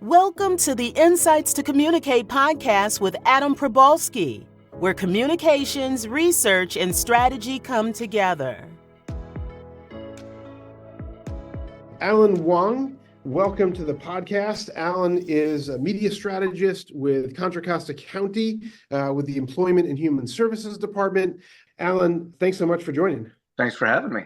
Welcome to the Insights to Communicate podcast with Adam Probalski, where communications, research, and strategy come together. Alan Wang, welcome to the podcast. Alan is a media strategist with Contra Costa County with the Employment and Human Services Department. Alan, thanks so much for joining. Thanks for having me.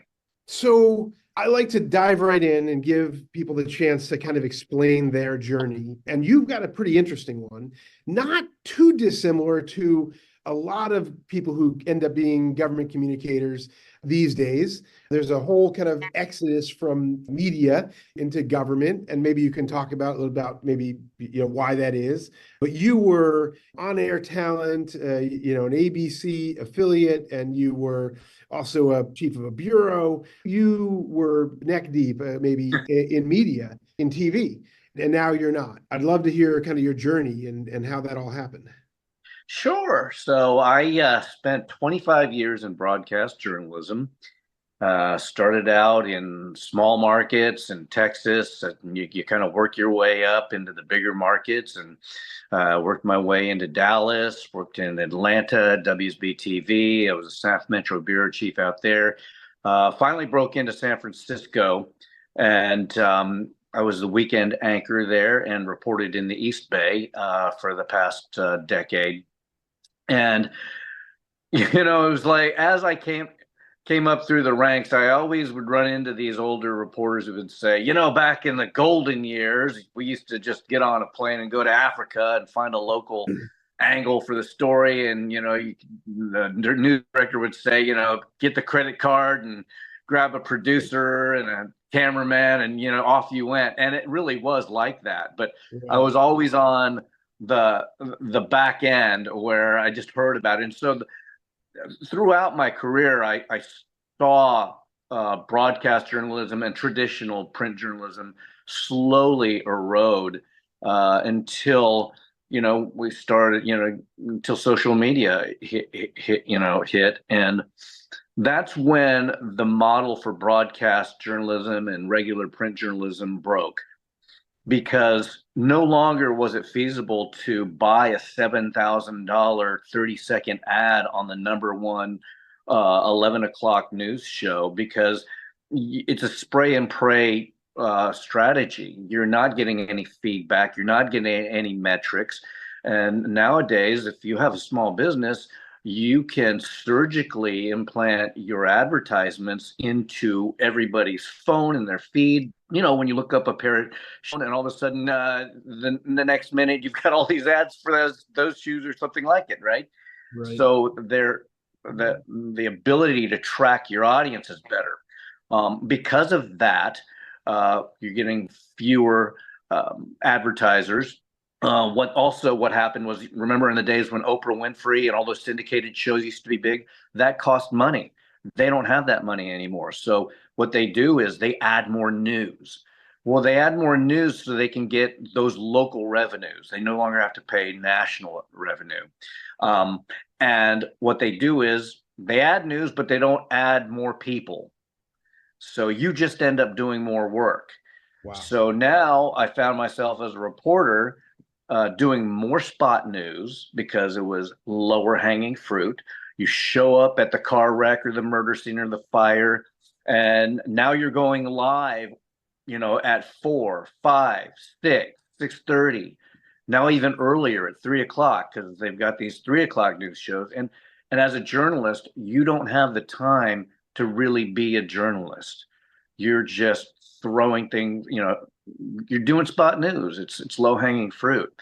So I like to dive right in and give people the chance to kind of explain their journey. And you've got a pretty interesting one, not too dissimilar to a lot of people who end up being government communicators these days. There's a whole kind of exodus from media into government, and maybe you can talk about a little about maybe why that is. But you were on-air talent, an ABC affiliate, and you were also a chief of a bureau. You were neck deep, maybe in media, in TV, and now you're not. I'd love to hear kind of your journey and how that all happened. Sure. So I spent 25 years in broadcast journalism. Started out in small markets in Texas. And you kind of work your way up into the bigger markets, and worked my way into Dallas, worked in Atlanta, WSB-TV. I was a South Metro bureau chief out there. Finally broke into San Francisco, and I was the weekend anchor there and reported in the East Bay for the past decade. And, it was like, as I came up through the ranks, I always would run into these older reporters who would say, back in the golden years, we used to just get on a plane and go to Africa and find a local angle for the story. And, the news director would say, get the credit card and grab a producer and a cameraman, and, off you went. And it really was like that. But I was always on the back end where I just heard about it. And so throughout my career, I saw broadcast journalism and traditional print journalism slowly erode until we started, until social media hit. And that's when the model for broadcast journalism and regular print journalism broke, because no longer was it feasible to buy a $7,000 30-second ad on the number one 11 o'clock news show, because it's a spray and pray strategy. You're not getting any feedback. You're not getting any metrics. And nowadays, if you have a small business, you can surgically implant your advertisements into everybody's phone and their feed. When you look up a pair of shoes, and all of a sudden, the next minute, you've got all these ads for those shoes or something like it, right? So the ability to track your audience is better. Because of that, you're getting fewer advertisers. What happened was, remember in the days when Oprah Winfrey and all those syndicated shows used to be big, that cost money. They don't have that money anymore. So what they do is they add more news. Well, they add more news so they can get those local revenues. They no longer have to pay national revenue. And what they do is they add news, but they don't add more people. So you just end up doing more work. Wow. So now I found myself as a reporter doing more spot news because it was lower hanging fruit. You show up at the car wreck or the murder scene or the fire, and now you're going live, at 4, 5, 6, 6:30, now even earlier at 3 o'clock, because they've got these 3 o'clock news shows. And as a journalist, you don't have the time to really be a journalist. You're just throwing things, you're doing spot news. It's low hanging fruit.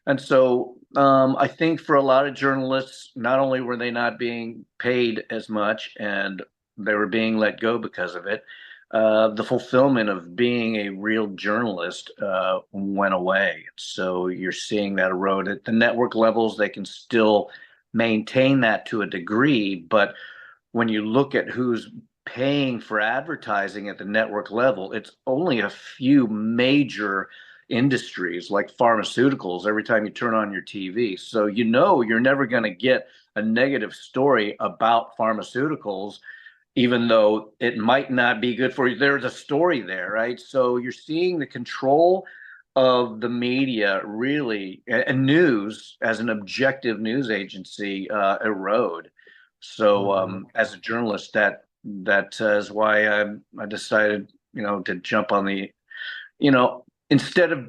And so I think for a lot of journalists, not only were they not being paid as much and they were being let go because of it, the fulfillment of being a real journalist went away. So you're seeing that erode at the network levels. They can still maintain that to a degree, but when you look at who's paying for advertising at the network level, it's only a few major industries like pharmaceuticals every time you turn on your TV. So you're never going to get a negative story about pharmaceuticals, even though it might not be good for you. There's a story there, right? So you're seeing the control of the media really and news as an objective news agency erode. So as a journalist, that is why I decided, to jump on the, instead of,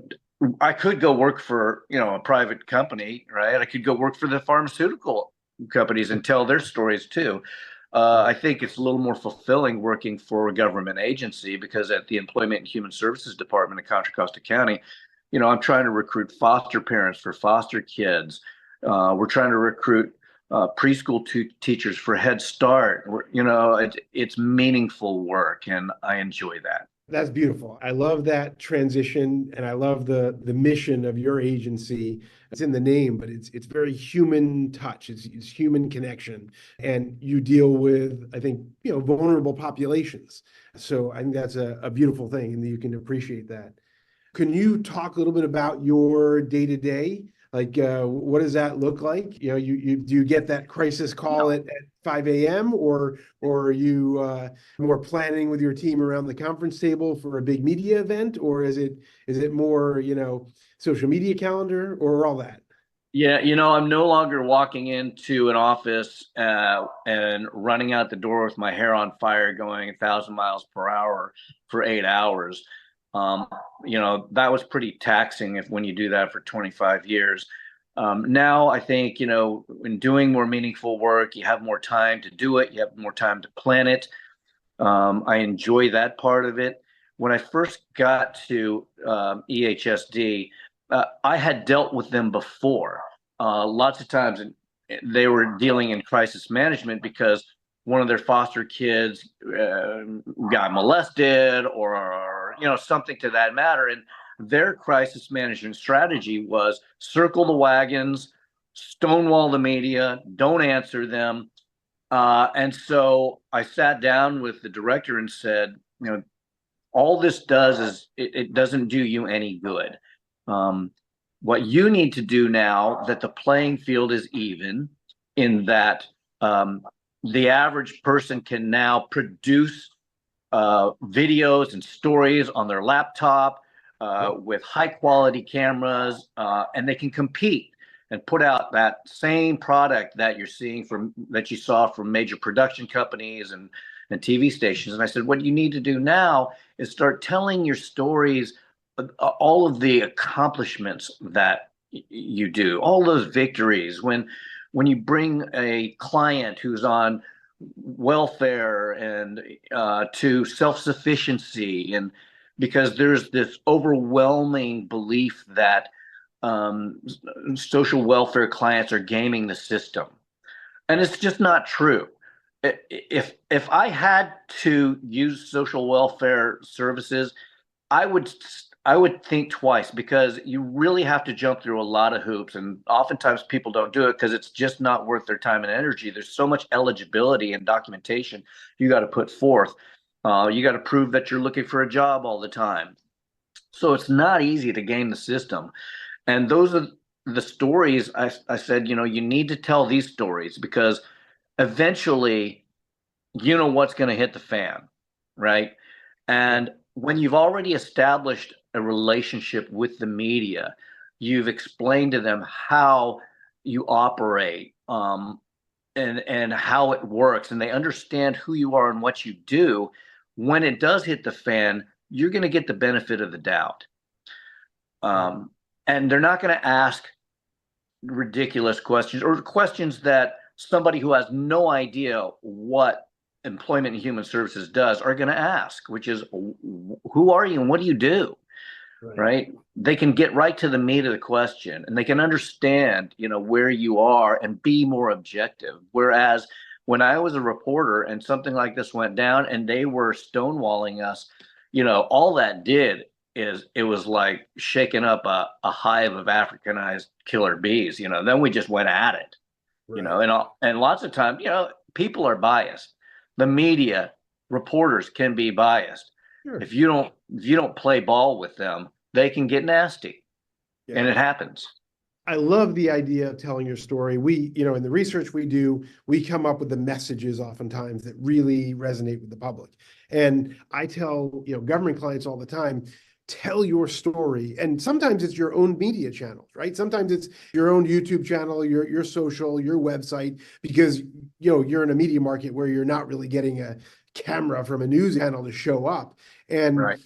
I could go work for, a private company, right? I could go work for the pharmaceutical companies and tell their stories too. I think it's a little more fulfilling working for a government agency, because at the Employment and Human Services Department in Contra Costa County, I'm trying to recruit foster parents for foster kids. We're trying to recruit preschool teachers for Head Start. It's meaningful work, and I enjoy that. That's beautiful. I love that transition, and I love the mission of your agency. It's in the name, but it's very human touch. It's human connection, and you deal with, I think, vulnerable populations. So I think that's a beautiful thing, and you can appreciate that. Can you talk a little bit about your day-to-day? Like, what does that look like? Do you get that crisis call at 5 a.m. or are you more planning with your team around the conference table for a big media event, or is it more, social media calendar or all that? Yeah, I'm no longer walking into an office and running out the door with my hair on fire, going 1,000 miles per hour for 8 hours. That was pretty taxing when you do that for 25 years. Now I think, in doing more meaningful work, you have more time to do it. You have more time to plan it. I enjoy that part of it. When I first got to EHSD, I had dealt with them before. Lots of times they were dealing in crisis management because one of their foster kids got molested or something to that matter. And their crisis management strategy was circle the wagons, stonewall the media, don't answer them. And so I sat down with the director and said, all this does is it doesn't do you any good. What you need to do now that the playing field is even, in that the average person can now produce videos and stories on their laptop with high quality cameras, and they can compete and put out that same product that you saw from major production companies and TV stations. And I said, what you need to do now is start telling your stories, all of the accomplishments that you do, all those victories. When you bring a client who's on welfare and to self-sufficiency, and because there's this overwhelming belief that social welfare clients are gaming the system, and it's just not true. If I had to use social welfare services, I would think twice, because you really have to jump through a lot of hoops, and oftentimes people don't do it because it's just not worth their time and energy. There's so much eligibility and documentation you got to put forth. You got to prove that you're looking for a job all the time. So it's not easy to game the system. And those are the stories I said, you need to tell these stories, because eventually, what's going to hit the fan, right? And when you've already established a relationship with the media, you've explained to them how you operate, and how it works, and they understand who you are and what you do. When it does hit the fan, you're going to get the benefit of the doubt. And they're not going to ask ridiculous questions, or questions that somebody who has no idea what Employment and Human Services does are going to ask, which is, who are you and what do you do? Right? They can get right to the meat of the question, and they can understand, where you are and be more objective. Whereas when I was a reporter and something like this went down and they were stonewalling us, all that did is it was like shaking up a hive of Africanized killer bees. Then we just went at it. And lots of times, people are biased. The media, reporters can be biased. Sure. If you don't play ball with them, they can get nasty. Yeah. And it happens. I love the idea of telling your story. We, in the research we do, we come up with the messages oftentimes that really resonate with the public. And I tell, government clients all the time, tell your story. And sometimes it's your own media channels, right? Sometimes it's your own YouTube channel, your social, your website, because you're in a media market where you're not really getting a camera from a news channel to show up. And Right.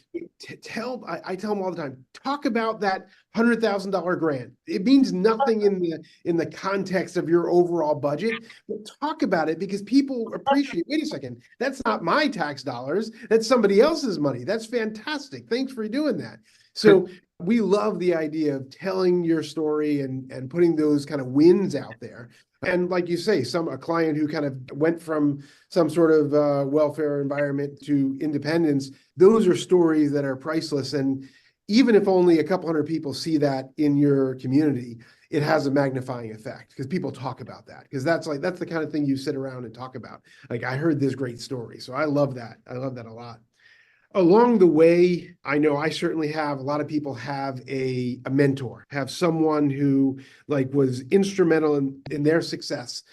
I tell them all the time, talk about that $100,000 grant. It means nothing in the context of your overall budget, but talk about it because people appreciate, wait a second, that's not my tax dollars, that's somebody else's money. That's fantastic. Thanks for doing that. So we love the idea of telling your story and putting those kind of wins out there. And like you say, a client who kind of went from some sort of welfare environment to independence, those are stories that are priceless. And even if only a couple hundred people see that in your community, it has a magnifying effect because people talk about that, because that's the kind of thing you sit around and talk about. Like, I heard this great story. So I love that. I love that a lot. Along the way, I know I certainly have, a lot of people have a mentor, have someone who was instrumental in their success,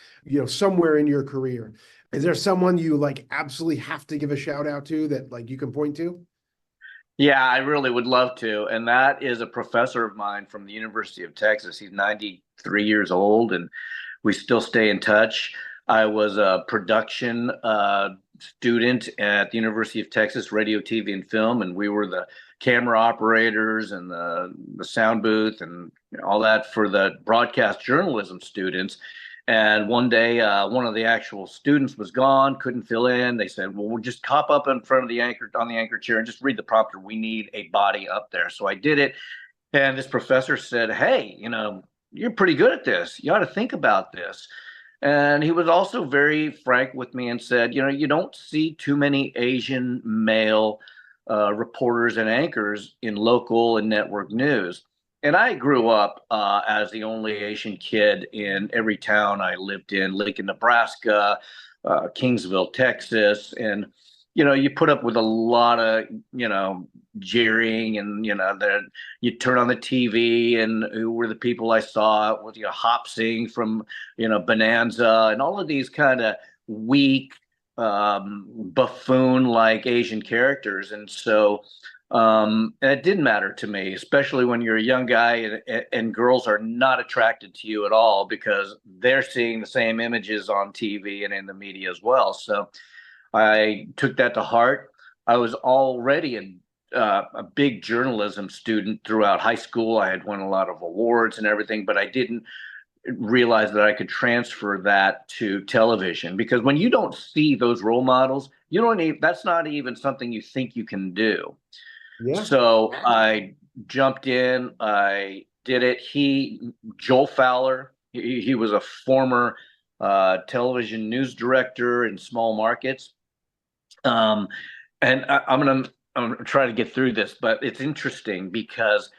somewhere in your career. Is there someone you absolutely have to give a shout out to that you can point to? Yeah, I really would love to. And that is a professor of mine from the University of Texas. He's 93 years old and we still stay in touch. I was a production student at the University of Texas, radio, TV, and film, and we were the camera operators and the sound booth and all that for the broadcast journalism students. And one day, one of the actual students was gone, couldn't fill in. They said, well, we'll just hop up in front of the anchor, on the anchor chair, and just read the prompter. We need a body up there. So I did it. And this professor said, hey, you're pretty good at this. You ought to think about this. And he was also very frank with me and said, you don't see too many Asian male reporters and anchors in local and network news. And I grew up as the only Asian kid in every town I lived in: Lincoln, Nebraska, Kingsville, Texas. And, you put up with a lot of, jeering, and, you turn on the TV and who were the people I saw with, Hop Sing from, Bonanza, and all of these kind of weak, buffoon-like Asian characters. And so and it didn't matter to me, especially when you're a young guy and girls are not attracted to you at all because they're seeing the same images on TV and in the media as well. So I took that to heart. I was already a big journalism student throughout high school. I had won a lot of awards and everything, but I didn't realize that I could transfer that to television, because when you don't see those role models, that's not even something you think you can do. Yeah. So I jumped in, I did it. Joel Fowler, he was a former television news director in small markets. And I'm gonna try to get through this, but it's interesting because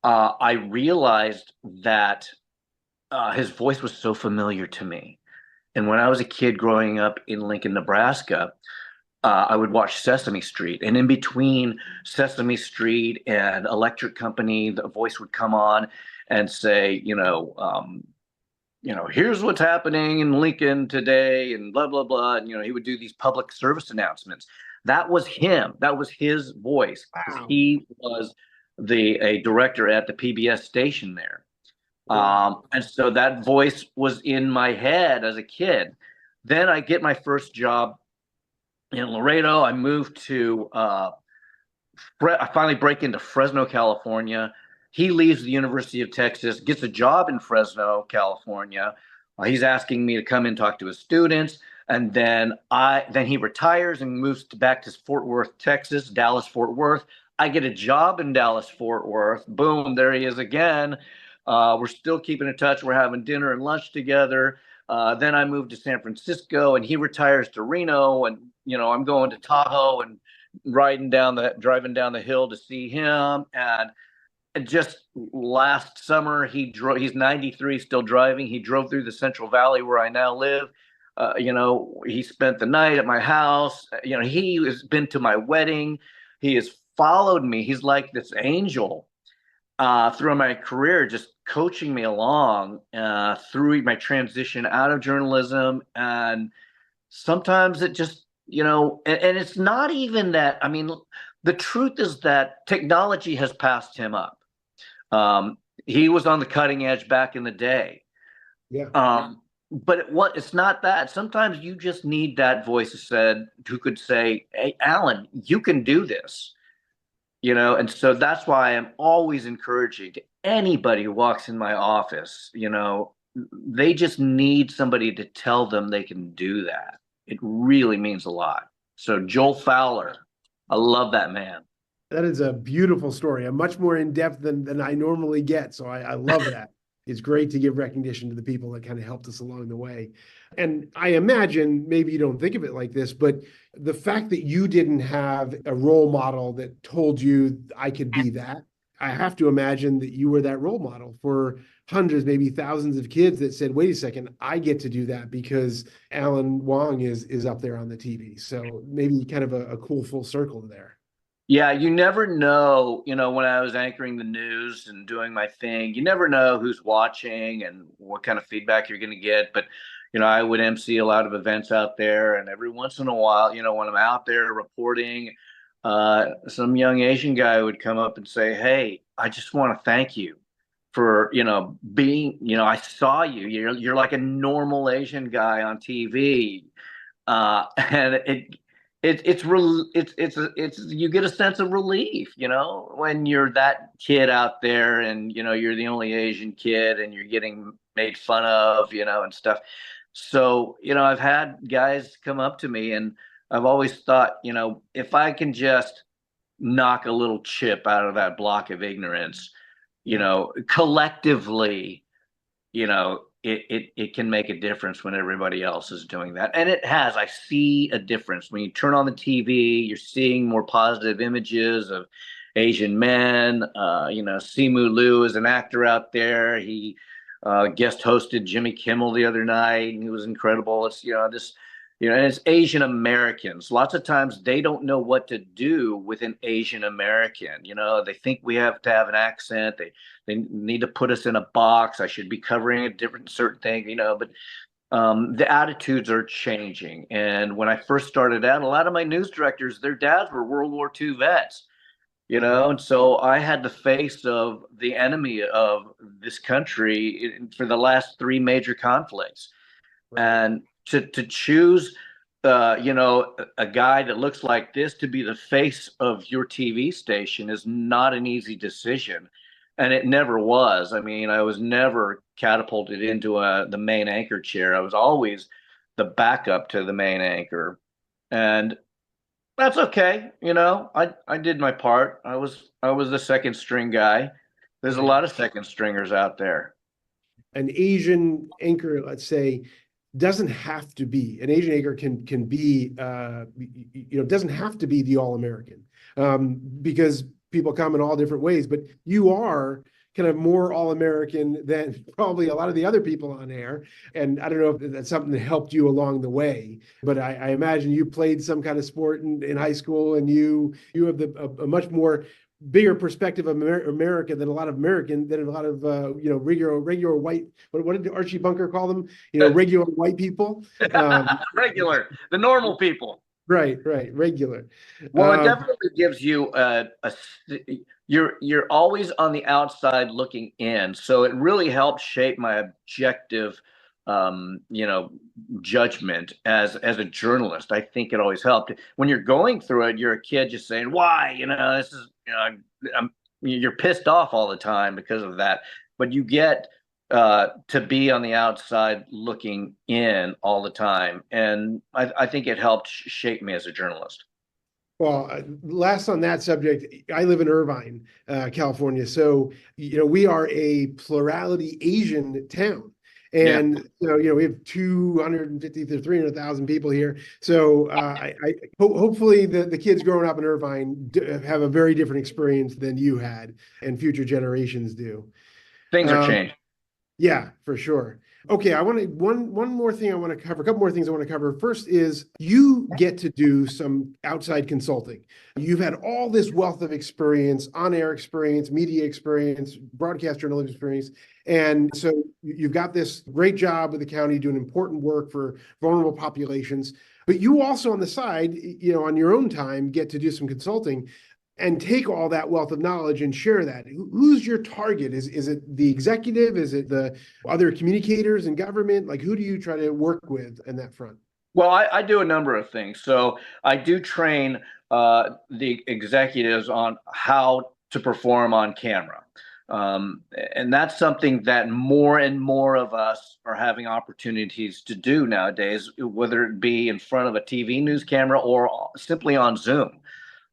I realized that his voice was so familiar to me. And when I was a kid growing up in Lincoln, Nebraska, I would watch Sesame Street, and in between Sesame Street and Electric Company, the voice would come on and say, here's what's happening in Lincoln today, and blah blah blah. And he would do these public service announcements. That was him. That was his voice. Wow. He was a director at the PBS station there. And so that voice was in my head as a kid. Then I get my first job in Laredo. I moved to, I finally break into Fresno, California. He leaves the University of Texas, gets a job in Fresno, California. He's asking me to come in and talk to his students. And then he retires and moves back to Fort Worth, Texas, Dallas, Fort Worth. I get a job in Dallas, Fort Worth. Boom, there he is again. We're still keeping in touch. We're having dinner and lunch together. Then I moved to San Francisco, and he retires to Reno, and I'm going to Tahoe and driving down the hill to see him. And just last summer, he's 93, still driving. He drove through the Central Valley where I now live. He spent the night at my house. He has been to my wedding. He has followed me. He's like this angel through my career, just coaching me along through my transition out of journalism. And sometimes it just, and it's not even that. I mean, The truth is that technology has passed him up. He was on the cutting edge back in the day. Yeah. But it's not that. Sometimes you just need that voice who could say, "Hey, Alan, you can do this." And so that's why I'm always encouraging anybody who walks in my office, they just need somebody to tell them they can do that. It really means a lot. So Joel Fowler, I love that man. That is a beautiful story. I'm much more in depth than I normally get. So I love that. It's great to give recognition to the people that kind of helped us along the way. And I imagine maybe you don't think of it like this, but the fact that you didn't have a role model that told you I could be that, I have to imagine that you were that role model for hundreds, maybe thousands of kids that said, wait a second, I get to do that because Alan Wang is up there on the TV. So maybe kind of a cool full circle there. Yeah, you never know, when I was anchoring the news and doing my thing, you never know who's watching and what kind of feedback you're going to get. But, I would MC a lot of events out there. And every once in a while, when I'm out there reporting, some young Asian guy would come up and say, "Hey, I just want to thank you for, being, I saw you. You're like a normal Asian guy on TV." And it's you get a sense of relief, when you're that kid out there and you're the only Asian kid and you're getting made fun of, and stuff. So I've had guys come up to me and I've always thought, if I can just knock a little chip out of that block of ignorance, collectively, it can make a difference when everybody else is doing that. And it has. I see a difference. When you turn on the TV, you're seeing more positive images of Asian men. Simu Liu is an actor out there. He guest hosted Jimmy Kimmel the other night, and he was incredible. It's, and it's Asian Americans. Lots of times they don't know what to do with an Asian American. They think we have to have an accent. They need to put us in a box. I should be covering a certain thing, but the attitudes are changing. And when I first started out, a lot of my news directors, their dads were World War II vets, and so I had the face of the enemy of this country for the last three major conflicts. Right. And to choose, a guy that looks like this to be the face of your TV station is not an easy decision. And it never was. I mean, I was never catapulted into the main anchor chair. I was always the backup to the main anchor. And that's okay. I did my part. I was the second string guy. There's a lot of second stringers out there. An Asian anchor, let's say, doesn't have to be an Asian anchor can be doesn't have to be the All-American, because people come in all different ways, but you are kind of more All-American than probably a lot of the other people on air. And I don't know if that's something that helped you along the way, but I imagine you played some kind of sport in high school, and you have a much more bigger perspective of America than a lot of regular white. What did Archie Bunker call them? Regular white people. Regular, the normal people. Right, regular. Well, it definitely gives you you're always on the outside looking in, so it really helps shape my objective, judgment as a journalist. I think it always helped. When you're going through it, you're a kid just saying, "Why? This is you're pissed off all the time because of that." But you get to be on the outside looking in all the time. And I think it helped shape me as a journalist. Well, last on that subject, I live in Irvine, California. So, we are a plurality Asian town. And, we have 250 to 300,000 people here. So hopefully the kids growing up in Irvine have a very different experience than you had, and future generations do. Things are changing. Yeah, for sure. Okay, I want to one more thing I want to cover, a couple more things I want to cover. First is you get to do some outside consulting. You've had all this wealth of experience, on-air experience, media experience, broadcast journalism experience. And so you've got this great job with the county doing important work for vulnerable populations. But you also on the side, on your own time, get to do some consulting. and take all that wealth of knowledge and share that. Who's your target? Is it the executive? Is it the other communicators in government? Like, who do you try to work with in that front? Well, I do a number of things. So I do train the executives on how to perform on camera. And that's something that more and more of us are having opportunities to do nowadays, whether it be in front of a TV news camera or simply on Zoom.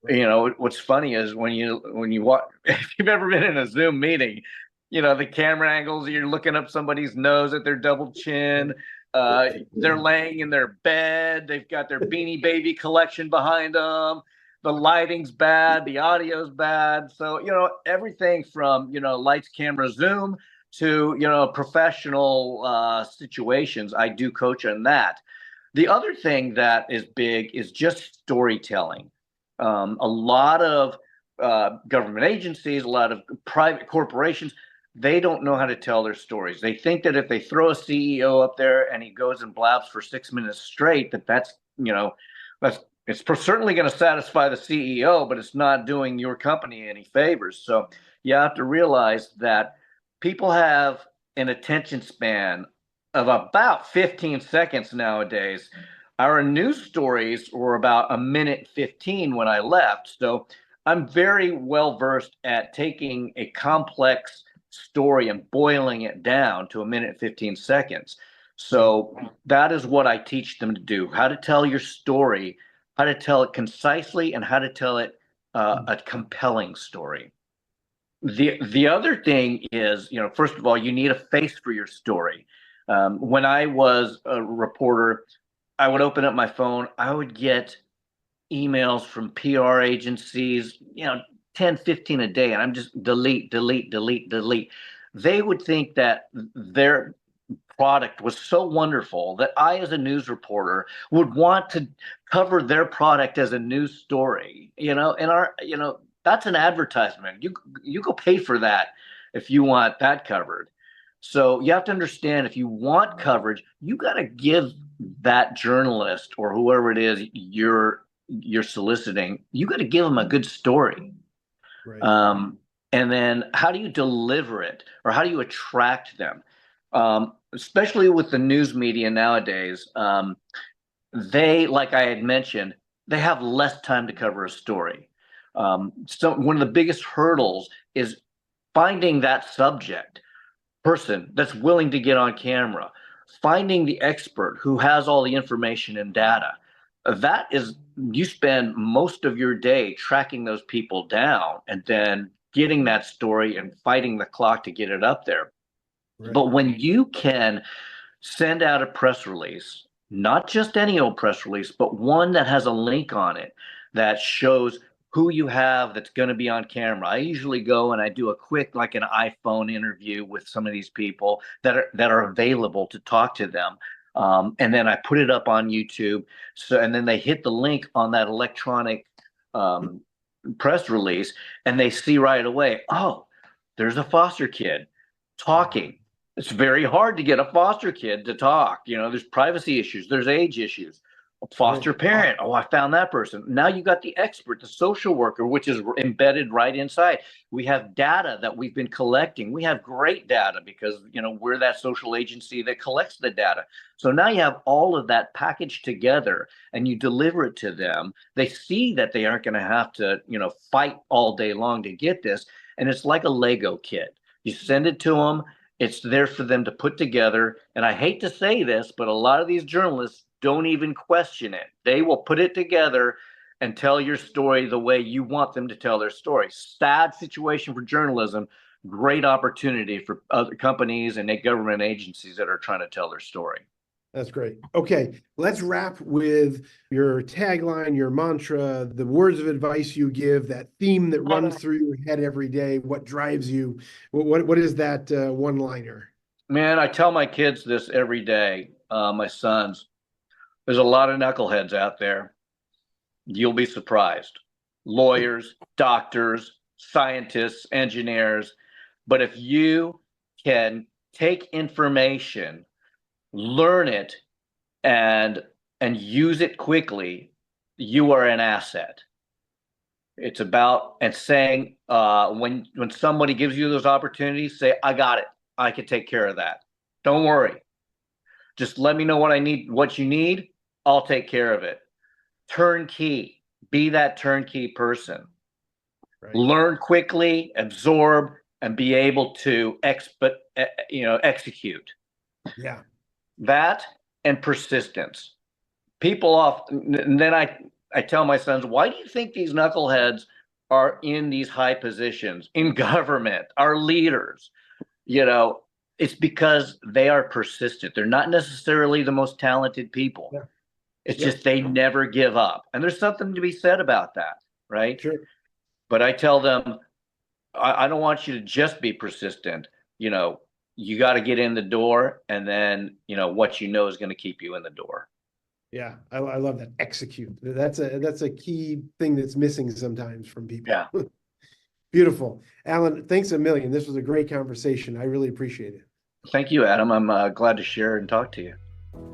You know, what's funny is when you watch, if you've ever been in a Zoom meeting, you know, the camera angles, you're looking up somebody's nose at their double chin. They're laying in their bed. They've got their Beanie Baby collection behind them. The lighting's bad. The audio's bad. So, you know, everything from, you know, lights, camera, Zoom to, you know, professional situations. I do coach on that. The other thing that is big is just storytelling. A lot of government agencies, a lot of private corporations, they don't know how to tell their stories. They think that if they throw a CEO up there and he goes and blabs for 6 minutes straight, that's, you know, it's certainly going to satisfy the CEO, but it's not doing your company any favors. So you have to realize that people have an attention span of about 15 seconds nowadays. Our news stories were about a minute 15 when I left. So I'm very well versed at taking a complex story and boiling it down to a minute 15 seconds. So that is what I teach them to do: how to tell your story, how to tell concisely, and how to tell it a compelling story. The other thing is, you know, first of all, you need a face for your story. When I was a reporter, I would open up my phone. I would get emails from PR agencies, you know, 10, 15 a day. And I'm just delete, delete, delete, delete. They would think that their product was so wonderful that I, as a news reporter, would want to cover their product as a news story, you know, and you know, that's an advertisement. You go pay for that if you want that covered. So you have to understand, if you want coverage, you got to give that journalist or whoever it is you're soliciting, you got to give them a good story. Right. And then how do you deliver it, or how do you attract them? Especially with the news media nowadays, they, like I had mentioned, they have less time to cover a story. So one of the biggest hurdles is finding that subject person that's willing to get on camera, finding the expert who has all the information and data. That is, you spend most of your day tracking those people down and then getting that story and fighting the clock to get it up there. Right. But when you can send out a press release, not just any old press release, but one that has a link on it that shows who you have that's going to be on camera. I usually go and I do a quick, like an iPhone interview with some of these people that are available to talk to them. And then I put it up on YouTube. So, and then they hit the link on that electronic press release, and they see right away, oh, there's a foster kid talking. It's very hard to get a foster kid to talk. You know, there's privacy issues, there's age issues. A foster parent, oh, I found that person. Now you got the expert, the social worker, which is embedded right inside. We have data that we've been collecting. We have great data because, you know, we're that social agency that collects the data. So now you have all of that packaged together and you deliver it to them. They see that they aren't going to have to, you know, fight all day long to get this. And it's like a Lego kit. You send it to them. It's there for them to put together. And I hate to say this, but a lot of these journalists don't even question it. They will put it together and tell your story the way you want them to tell their story. Sad situation for journalism, great opportunity for other companies and government agencies that are trying to tell their story. That's great. Okay, let's wrap with your tagline, your mantra, the words of advice you give, that theme that runs through your head every day. What drives you? What is that one-liner? Man, I tell my kids this every day, my sons. There's a lot of knuckleheads out there. You'll be surprised. Lawyers, doctors, scientists, engineers. But if you can take information, learn it, and use it quickly, you are an asset. It's about and saying when somebody gives you those opportunities, say, I got it. I can take care of that. Don't worry. Just let me know what you need. I'll take care of it. Turnkey. Be that turnkey person. Right. Learn quickly, absorb, and be able to execute. Yeah. That and persistence. People often, and then I tell my sons, why do you think these knuckleheads are in these high positions in government, our leaders? It's because they are persistent. They're not necessarily the most talented people. Yeah. It's just they never give up. And there's something to be said about that, right? Sure. But I tell them, I don't want you to just be persistent. You got to get in the door, and then, what is going to keep you in the door. Yeah, I love that. Execute. That's a key thing that's missing sometimes from people. Yeah. Beautiful. Alan, thanks a million. This was a great conversation. I really appreciate it. Thank you, Adam. I'm glad to share and talk to you.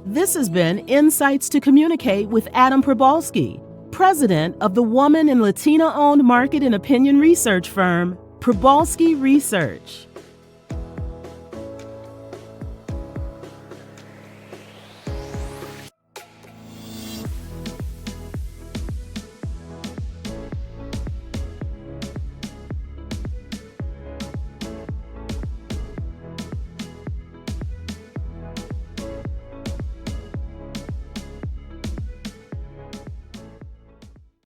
This has been Insights to Communicate with Adam Probalski, president of the woman and Latina-owned market and opinion research firm, Probalski Research.